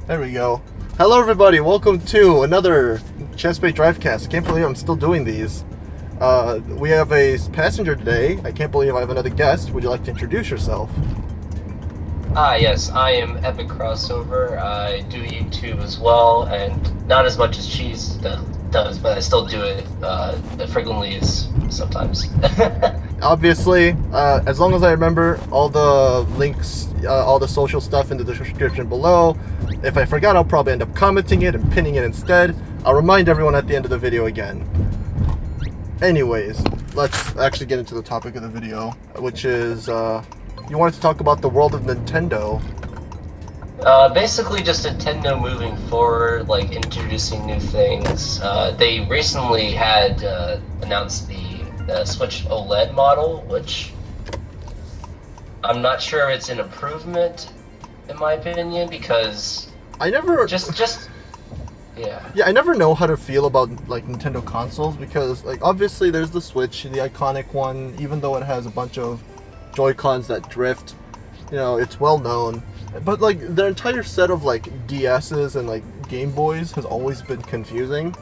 There we go. Hello, everybody. Welcome to another Chessbait Drivecast. I can't believe I'm still doing these. We have a passenger today. I can't believe I have another guest. Would you like to introduce yourself? Yes, I am EpicCrossover. I do YouTube as well, and not as much as Cheese does, but I still do it frequently as sometimes. Obviously, as long as I remember, all the links, all the social stuff in the description below. If I forgot, I'll probably end up commenting it and pinning it instead. I'll remind everyone at the end of the video again. Anyways, let's actually get into the topic of the video, which is, you wanted to talk about the world of Nintendo. Basically just Nintendo moving forward, like introducing new things. They recently had announced the Switch OLED model, which I'm not sure it's an improvement, in my opinion, because I never yeah. Yeah, I never know how to feel about like Nintendo consoles because like obviously there's the Switch, the iconic one, even though it has a bunch of Joy-Cons that drift, you know, it's well known. But like their entire set of like DS's and like Game Boys has always been confusing.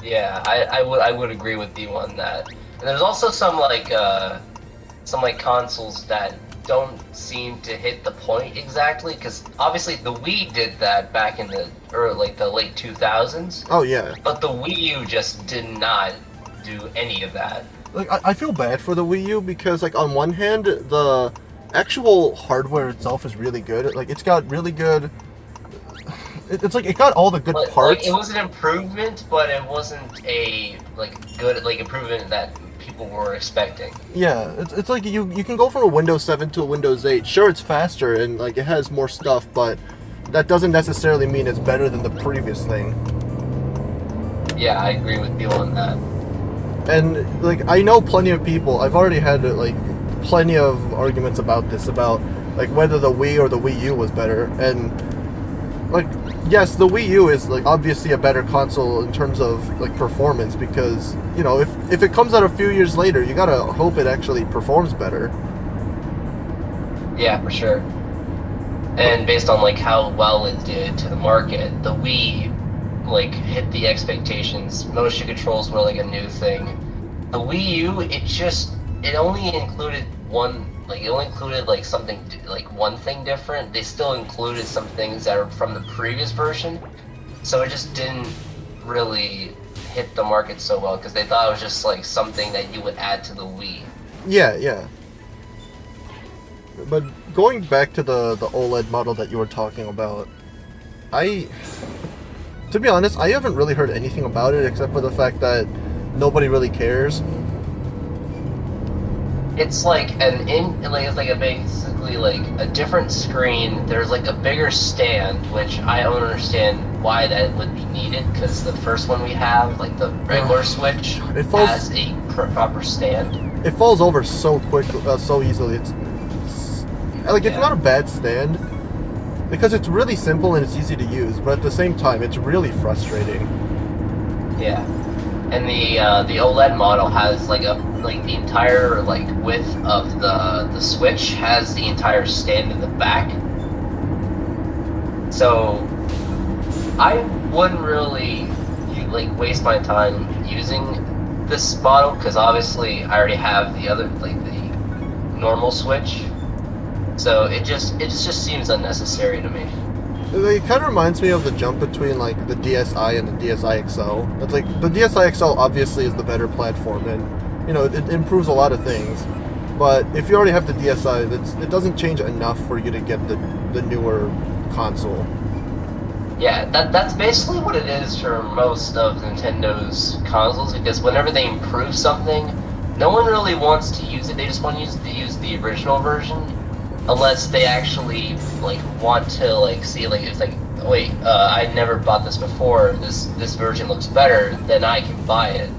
Yeah, I would agree with you on that. And there's also some consoles that don't seem to hit the point exactly, because obviously the Wii did that back in the the late 2000s. Oh yeah. But the Wii U just did not do any of that. Like I feel bad for the Wii U because like on one hand the actual hardware itself is really good. Like it's got really good. It's like it got all the good But, parts. it was an improvement, but it wasn't a good improvement that people were expecting. Yeah, it's like you can go from a Windows 7 to a Windows 8. Sure, it's faster and like it has more stuff, but that doesn't necessarily mean it's better than the previous thing. Yeah, I agree with you on that. And like I know plenty of people. I've already had like plenty of arguments about this, about like whether the Wii or the Wii U was better. And like yes, the Wii U is like obviously a better console in terms of like performance because you know if it comes out a few years later, you gotta hope it actually performs better. Yeah, for sure. And based on like how well it did to the market, the Wii hit the expectations. Motion controls were like a new thing. The Wii U, it only included something one thing different. They still included some things that are from the previous version, so it just didn't really hit the market so well because they thought it was just like something that you would add to the Wii. Yeah. But going back to the OLED model that you were talking about, to be honest, I haven't really heard anything about it except for the fact that nobody really cares. It's basically like a different screen. There's like a bigger stand, which I don't understand why that would be needed because the first one we have, like the regular Switch, has a proper stand. It falls over so quick, so easily. It's not a bad stand because it's really simple and it's easy to use, but at the same time, it's really frustrating. Yeah. And the OLED model has the entire width of the Switch has the entire stand in the back. So I wouldn't really waste my time using this model because obviously I already have the other the normal Switch. So it just seems unnecessary to me. It kind of reminds me of the jump between like the DSi and the DSi XL. It's like the DSi XL obviously is the better platform, and you know it improves a lot of things. But if you already have the DSi, it doesn't change enough for you to get the newer console. Yeah, that's basically what it is for most of Nintendo's consoles. Because whenever they improve something, no one really wants to use it. They just want to use the original version, unless they actually want to see it's oh, wait, I never bought this before. This version looks better. Then I can buy it.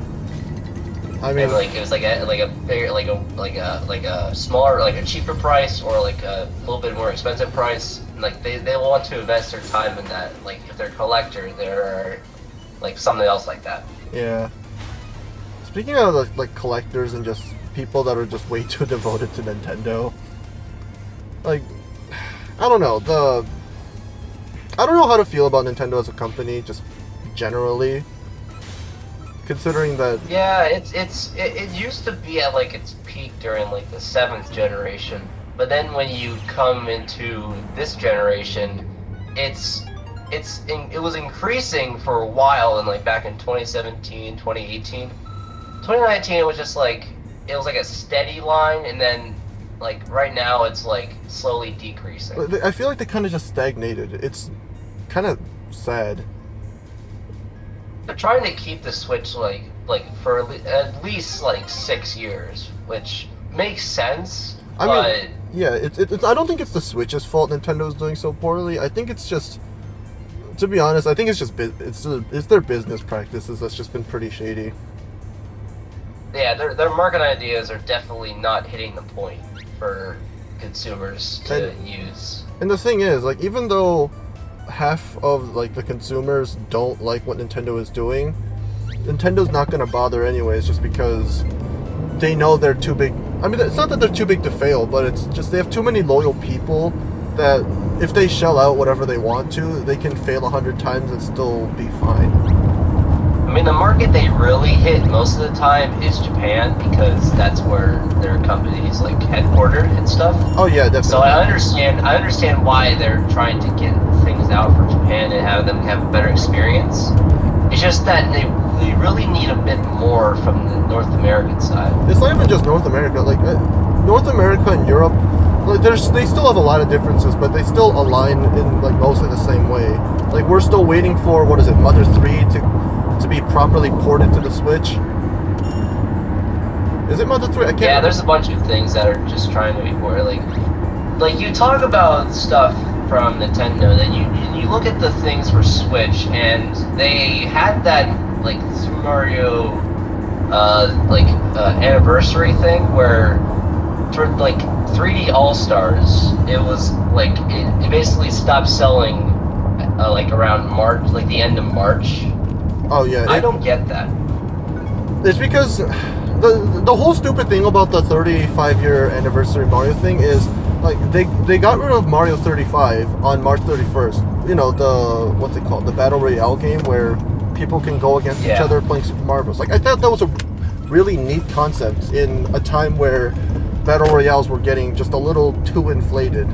I mean, and it was a bigger a smaller a cheaper price or a little bit more expensive price. And, they want to invest their time in that. If they're a collector, they're something else like that. Yeah. Speaking of collectors and just people that are just way too devoted to Nintendo, I don't know, I don't know how to feel about Nintendo as a company, just generally. Considering that... Yeah, it used to be at, like, its peak during, like, the 7th generation. But then when you come into this generation, it was increasing for a while, and, like, back in 2017, 2018. 2019, it was just, like, it was, like, a steady line, and then, like, right now, it's, like, slowly decreasing. I feel like they kind of just stagnated. It's kind of sad. They're trying to keep the Switch like for at least like 6 years, which makes sense. I mean, yeah, it's. I don't think it's the Switch's fault Nintendo's doing so poorly. I think it's just, to be honest, I think it's just it's their business practices that's just been pretty shady. Yeah, their market ideas are definitely not hitting the point for consumers to use. And the thing is, like, even though half of like the consumers don't like what Nintendo is doing, Nintendo's not going to bother anyways, just because they know they're too big. I mean, it's not that they're too big to fail, but it's just they have too many loyal people that if they shell out whatever they want to, they can fail 100 times and still be fine. I mean, the market they really hit most of the time is Japan, because that's where their company's like headquartered and stuff. Oh yeah, definitely. So I understand why they're trying to get things out for Japan and have them have a better experience. It's just that they really need a bit more from the North American side. It's not even just North America. Like North America and Europe, like they still have a lot of differences, but they still align in like mostly the same way. Like we're still waiting for Mother 3 to be properly ported to the Switch. Is it Mother 3? I can't remember. There's a bunch of things that are just trying to be ported. Like you talk about stuff from Nintendo, then you look at the things for Switch, and they had that like Super Mario anniversary thing where for like 3D All-Stars, it was like it basically stopped selling like around March, like the end of March. Oh yeah, I don't get that. It's because the whole stupid thing about the 35-year anniversary Mario thing is like they got rid of Mario 35 on March 31st. You know, what's it called, the Battle Royale game where people can go against each other playing Super Mario Bros. Like I thought that was a really neat concept in a time where Battle Royales were getting just a little too inflated.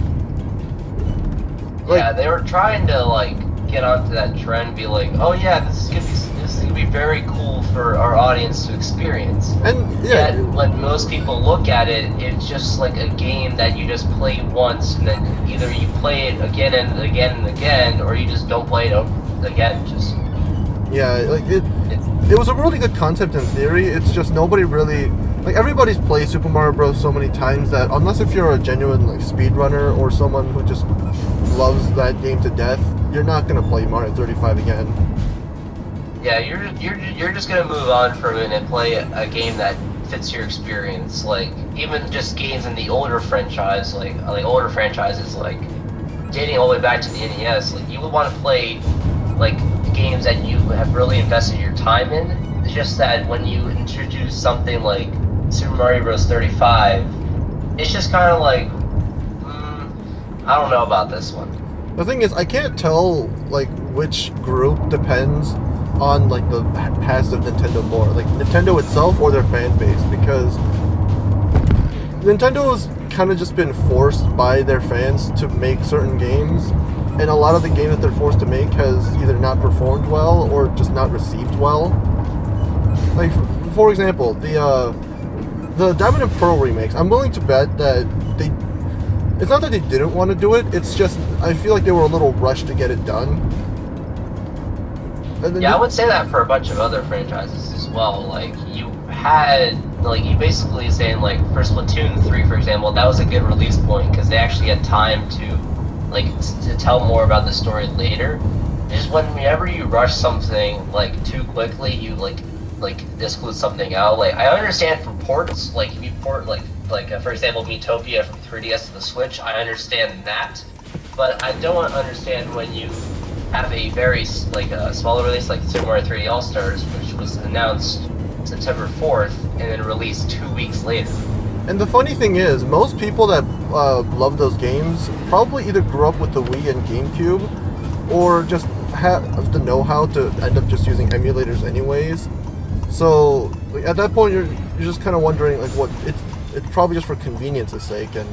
Yeah, they were trying to like get onto that trend and be like, oh yeah, this is gonna be very cool for our audience to experience. And yet, when most people look at it, it's just like a game that you just play once, and then either you play it again and again and again, or you just don't play it again. Just like it was a really good concept in theory. It's just nobody really, like, everybody's played Super Mario Bros. So many times that unless if you're a genuine like speedrunner or someone who just loves that game to death, you're not gonna play Mario 35 again. Yeah, you're just gonna move on from it and play a game that fits your experience. Like even just games in the older franchise, like older franchises, like dating all the way back to the NES. Like you would want to play like games that you have really invested your time in. It's just that when you introduce something like Super Mario Bros. 35, it's just kind of like, I don't know about this one. The thing is, I can't tell like which group depends on like the past of Nintendo more, like Nintendo itself or their fan base, because Nintendo has kind of just been forced by their fans to make certain games, and a lot of the games that they're forced to make has either not performed well or just not received well. Like for example, the Diamond and Pearl remakes, I'm willing to bet that it's not that they didn't want to do it, it's just I feel like they were a little rushed to get it done. Yeah, I would say that for a bunch of other franchises as well. Like, you had, like, you basically saying, like, for Splatoon 3, for example, that was a good release point because they actually had time to, like, to tell more about the story later. Just whenever you rush something, like, too quickly, you, like disclude something out. Like, I understand for ports, like, if you port, for example, Miitopia from 3DS to the Switch, I understand that. But I don't understand when you have a very smaller release like Super Mario 3D All-Stars, which was announced September 4th and then released 2 weeks later. And the funny thing is, most people that love those games probably either grew up with the Wii and GameCube, or just have the know-how to end up just using emulators anyways. So like, at that point, you're just kind of wondering like what it's probably just for convenience's sake, and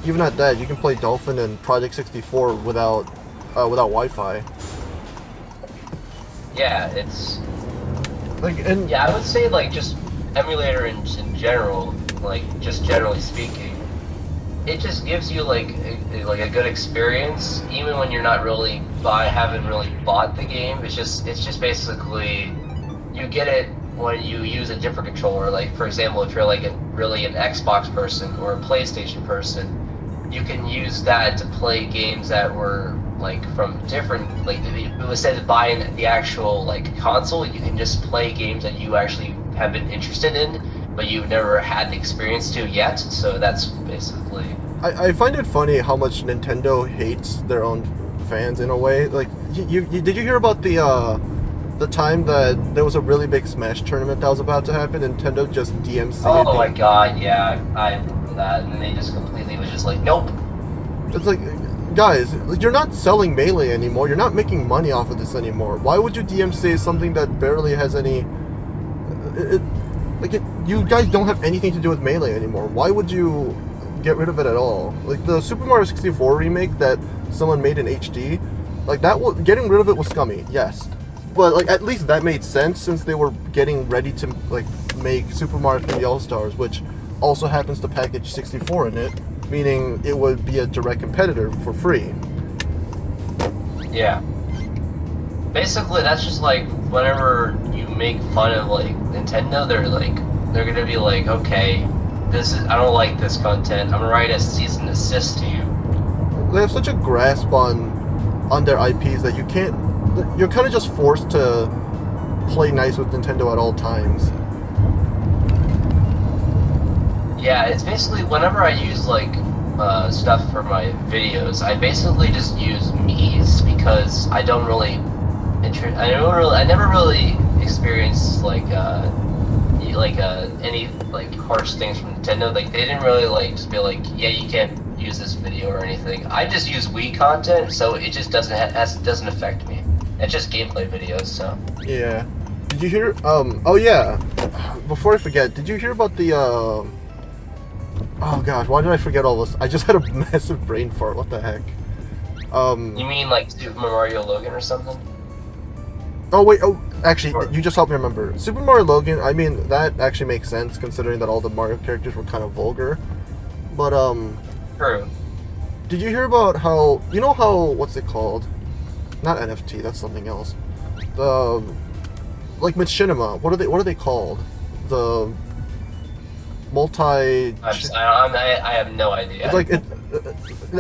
even at that, you can play Dolphin and Project 64 without Wi-Fi. Yeah, it's Like and yeah, I would say like just emulator in general, like just generally speaking, it just gives you like a good experience, even when you're not really haven't really bought the game. It's just basically you get it when you use a different controller. Like for example, if you're like really an Xbox person or a PlayStation person, you can use that to play games that were like from different like instead of buying the actual like console, you can just play games that you actually have been interested in, but you've never had the experience to yet. So that's basically. I find it funny how much Nintendo hates their own fans in a way. Like, you did you hear about the time that there was a really big Smash tournament that was about to happen? Nintendo just DMC'd. Oh my god, yeah, I remember that, and they just completely was just like, nope. It's like, guys, you're not selling Melee anymore. You're not making money off of this anymore. Why would you DMC something that barely has any? You guys don't have anything to do with Melee anymore. Why would you get rid of it at all? Like the Super Mario 64 remake that someone made in HD, like getting rid of it was scummy, yes, but like at least that made sense since they were getting ready to like make Super Mario 3D All Stars, which also happens to package 64 in it, meaning it would be a direct competitor for free. Yeah. Basically, that's just like whenever you make fun of like Nintendo, they're gonna be like, okay, I don't like this content. I'm gonna write a cease and desist to you. They have such a grasp on their IPs that you're kind of just forced to play nice with Nintendo at all times. Yeah, it's basically whenever I use like stuff for my videos, I basically just use Mii's because I never really experienced any like harsh things from Nintendo. Like they didn't really like just be like, yeah, you can't use this video or anything. I just use Wii content, so it just doesn't affect me. It's just gameplay videos, so. Yeah. Did you hear? Oh yeah. Before I forget, did you hear about the? Oh gosh, why did I forget all this? I just had a massive brain fart. What the heck? You mean like Super Mario Logan or something? Oh wait, actually, Sure. you just helped me remember. Super Mario Logan, I mean, that actually makes sense considering that all the Mario characters were kind of vulgar. But, True. did you hear about how, what's it called? Not NFT, that's something else. Like Machinima, what are they called? The multi... I have no idea. It's like,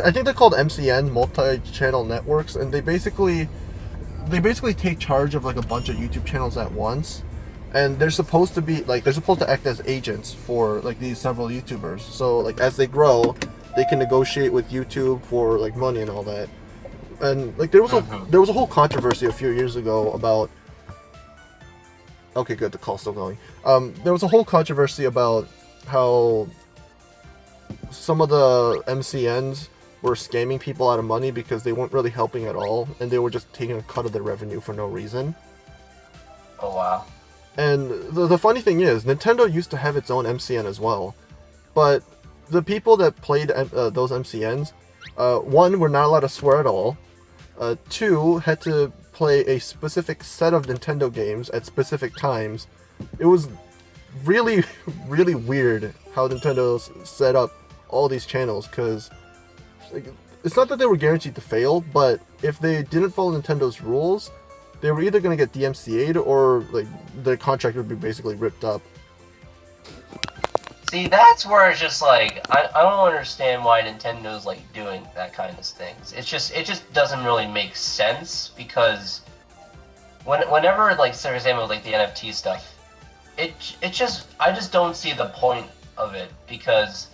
I think they're called MCN, multi-channel networks, and they basically take charge of like a bunch of YouTube channels at once, and they're supposed to act as agents for like these several YouTubers. So like as they grow, they can negotiate with YouTube for like money and all that. And like there was a whole controversy a few years ago about. Okay, good. The call's still going. There was a whole controversy about how some of the MCNs were scamming people out of money because they weren't really helping at all, and they were just taking a cut of their revenue for no reason. Oh wow. And the funny thing is, Nintendo used to have its own MCN as well, but the people that played those MCNs, one, were not allowed to swear at all, two, had to play a specific set of Nintendo games at specific times. It was really, really weird how Nintendo set up all these channels, because like, it's not that they were guaranteed to fail, but if they didn't follow Nintendo's rules, they were either going to get DMCA'd or like their contract would be basically ripped up. See, that's where it's just like I don't understand why Nintendo's like doing that kind of things. It just doesn't really make sense, because whenever like for example like the NFT stuff, I just don't see the point of it, because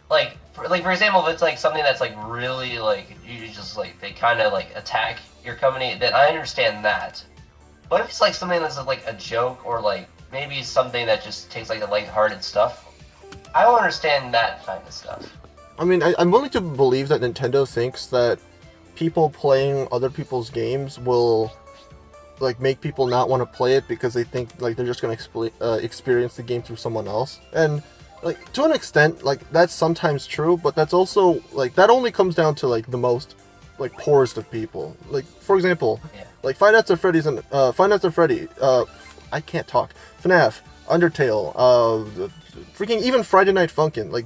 like for example, if it's like something that's like really like you just like they kind of like attack your company, then I understand that. But if it's like something that's like a joke, or like maybe something that just takes like the lighthearted stuff, I don't understand that kind of stuff. I mean, I'm willing to believe that Nintendo thinks that people playing other people's games will like make people not want to play it because they think like they're just gonna experience the game through someone else. And like to an extent, like that's sometimes true, but that's also like that only comes down to like the most like poorest of people. Like for example, like Five Nights at Freddy's and Five Nights at Freddy, I can't talk. FNAF, Undertale, freaking even Friday Night Funkin'. Like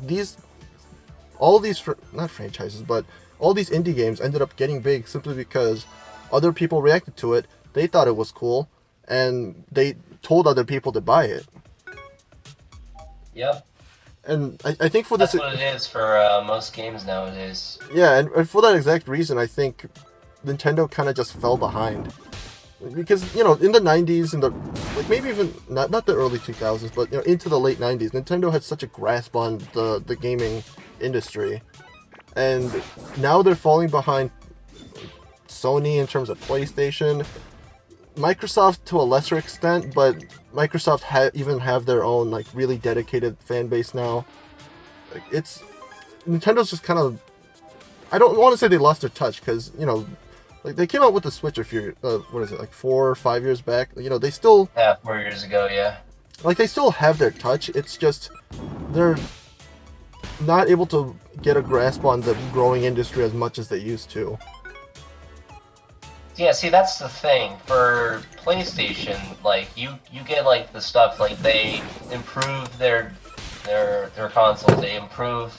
all these not franchises, but all these indie games ended up getting big simply because other people reacted to it. They thought it was cool, and they told other people to buy it. Yep. And I think for that's this, what it is for most games nowadays. Yeah, and for that exact reason, I think Nintendo kind of just fell behind. Because, you know, in the 90s, and like maybe even not the early 2000s, but you know, into the late 90s, Nintendo had such a grasp on the gaming industry. And now they're falling behind Sony in terms of PlayStation. Microsoft to a lesser extent, but Microsoft even have their own like really dedicated fan base now. Like Nintendo's just kind of, I don't want to say they lost their touch because you know, like they came out with the Switch a few what is it, like 4 or 5 years back. You know, they still 4 years ago, yeah. Like they still have their touch. It's just they're not able to get a grasp on the growing industry as much as they used to. Yeah, see, that's the thing. For PlayStation, like, you get, like, the stuff, like, they improve their console, they improve,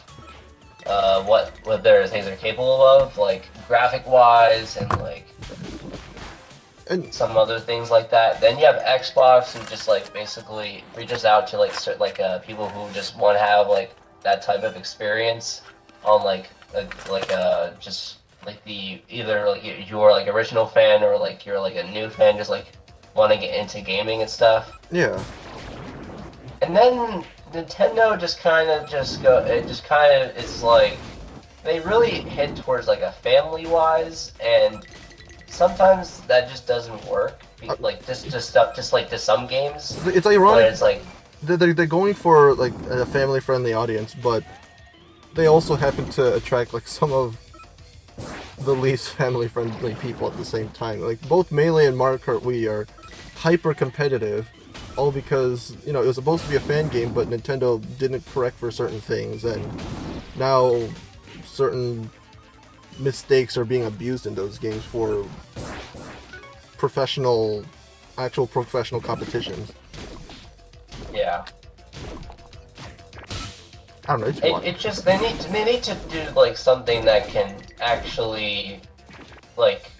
what their things are capable of, like, graphic-wise, and, like, some other things like that. Then you have Xbox, who just, like, basically reaches out to, like, people who just want to have, like, that type of experience on, like just... like either like you're like original fan or like you're like a new fan just like want to get into gaming and stuff. Yeah. And then Nintendo it's like they really head towards like a family wise, and sometimes that just doesn't work. Like just like to some games. It's ironic. It's like they're going for like a family friendly audience, but they also happen to attract like some of the least family-friendly people at the same time. Like both Melee and Mario Kart Wii are hyper-competitive, all because you know it was supposed to be a fan game, but Nintendo didn't correct for certain things, and now certain mistakes are being abused in those games for actual professional competitions. Yeah. I don't know. It just they need to do like something that can actually like.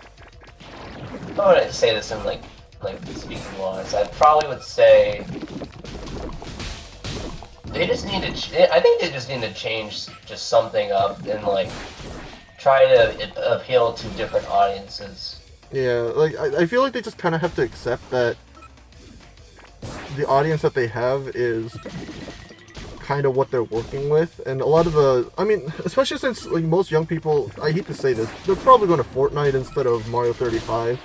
How would I say this in like speaking wise? I probably would say they just need to. I think they just need to change just something up and like try to appeal to different audiences. Yeah, like I feel like they just kind of have to accept that the audience that they have is kind of what they're working with, and a lot of I mean, especially since like most young people, I hate to say this, they're probably going to Fortnite instead of Mario 35.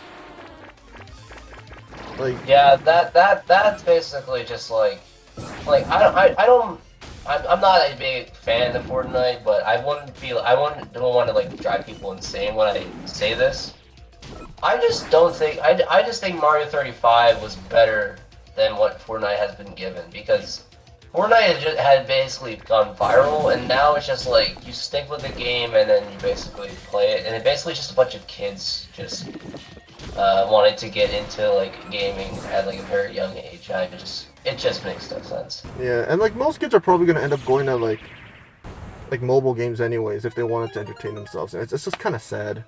Like yeah, that's basically just like I'm not a big fan of Fortnite, but I don't want to like drive people insane when I say this. I just think Mario 35 was better than what Fortnite has been given, because Fortnite had basically gone viral, and now it's just like you stick with the game and then you basically play it, and it's basically just a bunch of kids just wanting to get into like gaming at like a very young age. It just makes no sense. Yeah, and like most kids are probably gonna end up going to like mobile games anyways if they wanted to entertain themselves, and it's just kind of sad.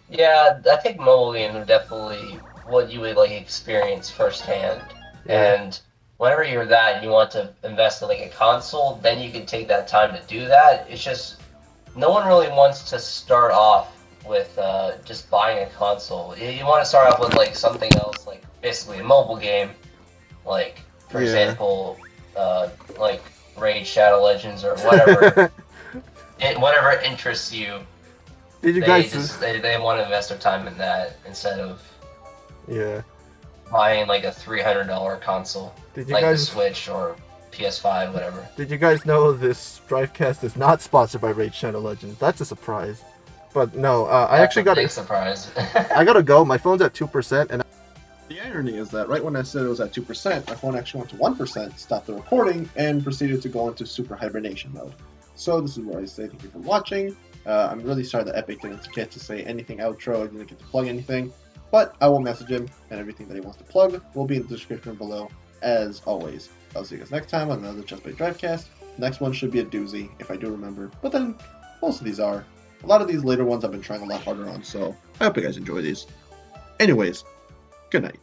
Yeah, I think mobile games are definitely what you would like experience firsthand, and whenever you're that and you want to invest in like a console, then you can take that time to do that. It's just no one really wants to start off with just buying a console. You want to start off with like something else, like basically a mobile game, like for example, like Raid Shadow Legends or whatever. Whatever interests you. Did you guys? They want to invest their time in that instead of buying like a $300 console, like the Switch or PS5, whatever. Did you guys know this Drivecast is not sponsored by Raid Shadow Legends? That's a surprise. But no, I actually got big surprise. I gotta go. My phone's at 2%, and the irony is that right when I said it was at 2%, my phone actually went to 1%, stopped the recording, and proceeded to go into super hibernation mode. So this is where I say thank you for watching. I'm really sorry that Epic didn't get to say anything outro. I didn't get to plug anything, but I will message him, and everything that he wants to plug will be in the description below, as always. I'll see you guys next time on another Chessbait Drivecast. Next one should be a doozy, if I do remember, but then most of these are. A lot of these later ones I've been trying a lot harder on, so I hope you guys enjoy these. Anyways, good night.